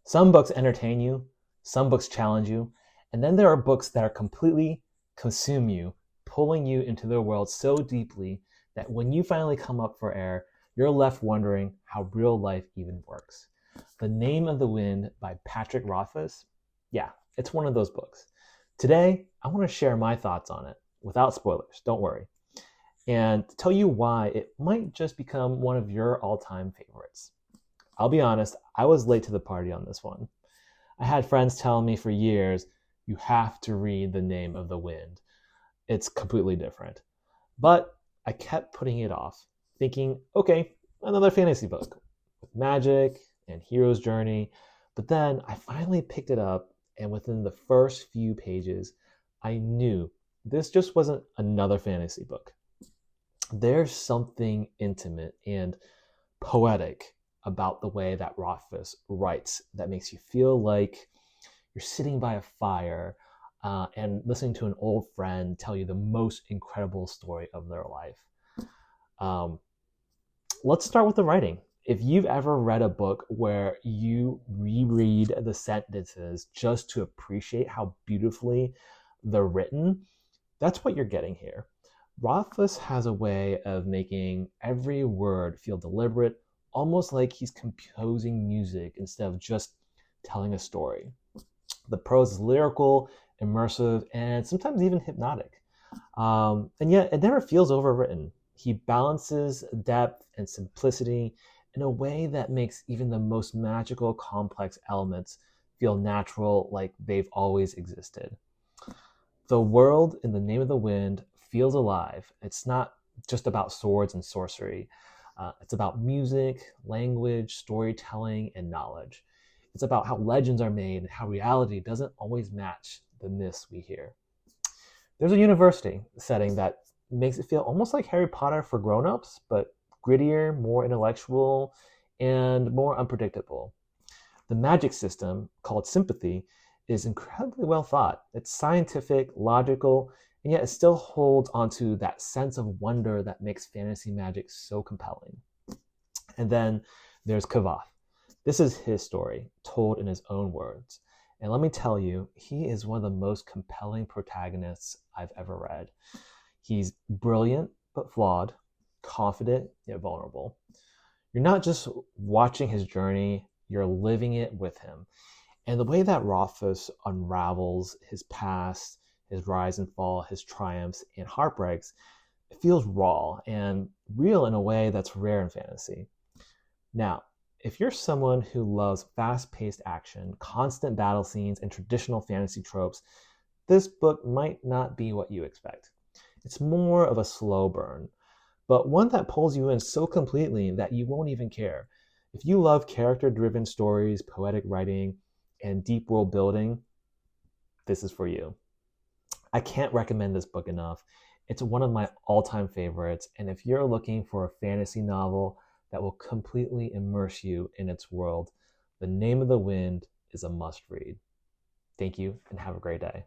Some books entertain you, some books challenge you, and then there are books that are completely consume you, pulling you into their world so deeply that when you finally come up for air, you're left wondering how real life even works. The Name of the Wind by Patrick Rothfuss, yeah, it's one of those books. Today, I want to share my thoughts on it without spoilers, don't worry, and tell you why it might just become one of your all-time favorites. I'll be honest, I was late to the party on this one. I had friends telling me for years, you have to read The Name of the Wind. It's completely different. But I kept putting it off, thinking, okay, another fantasy book with magic and hero's journey. But then I finally picked it up, and within the first few pages, I knew this just wasn't another fantasy book. There's something intimate and poetic about the way that Rothfuss writes that makes you feel like you're sitting by a fire and listening to an old friend tell you the most incredible story of their life. Um, let's start with the writing. If you've ever read a book where you reread the sentences just to appreciate how beautifully they're written, that's what you're getting here. Rothfuss has a way of making every word feel deliberate, almost like he's composing music instead of just telling a story. The prose is lyrical, immersive, and sometimes even hypnotic. And yet, it never feels overwritten. He balances depth and simplicity in a way that makes even the most magical, complex elements feel natural, like they've always existed. The world in The Name of the Wind feels alive. It's not just about swords and sorcery. It's about music, language, storytelling, and knowledge. It's about how legends are made and how reality doesn't always match the myths we hear. There's a university setting that makes it feel almost like Harry Potter for grown-ups, but grittier, more intellectual, and more unpredictable. The magic system, called sympathy, is incredibly well thought. It's scientific, logical, and yet it still holds onto that sense of wonder that makes fantasy magic so compelling. And then there's Kvothe. This is his story, told in his own words. And let me tell you, he is one of the most compelling protagonists I've ever read. He's brilliant but flawed, confident yet vulnerable. You're not just watching his journey, you're living it with him. And the way that Rothfuss unravels his past, his rise and fall, his triumphs and heartbreaks, it feels raw and real in a way that's rare in fantasy. Now, if you're someone who loves fast-paced action, constant battle scenes, and traditional fantasy tropes, this book might not be what you expect. It's more of a slow burn, but one that pulls you in so completely that you won't even care. If you love character-driven stories, poetic writing, and deep world building, this is for you. I can't recommend this book enough. It's one of my all-time favorites, and if you're looking for a fantasy novel that will completely immerse you in its world, The Name of the Wind is a must-read. Thank you, and have a great day.